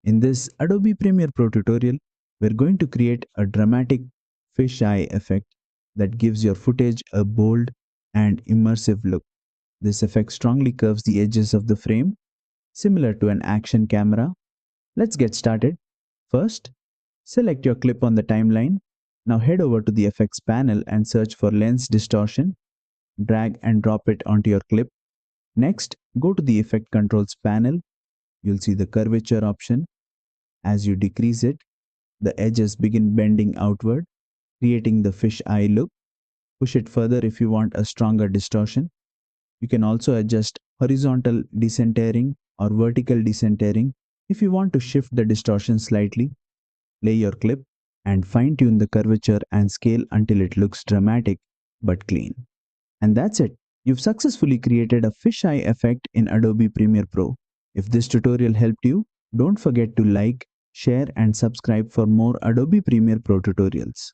In this Adobe Premiere Pro tutorial, we're going to create a dramatic fisheye effect that gives your footage a bold and immersive look. This effect strongly curves the edges of the frame, similar to an action camera. Let's get started. First, select your clip on the timeline. Now head over to the effects panel and search for Lens Distortion. Drag and drop it onto your clip. Next, go to the Effect Controls panel. You'll see the curvature option. As you decrease it, the edges begin bending outward, creating the fish eye look. Push it further if you want a stronger distortion. You can also adjust horizontal decentering or vertical decentering if you want to shift the distortion slightly. Play your clip and fine-tune the curvature and scale until it looks dramatic but clean. And that's it. You've successfully created a fisheye effect in Adobe Premiere Pro. If this tutorial helped you, don't forget to like, share and subscribe for more Adobe Premiere Pro tutorials.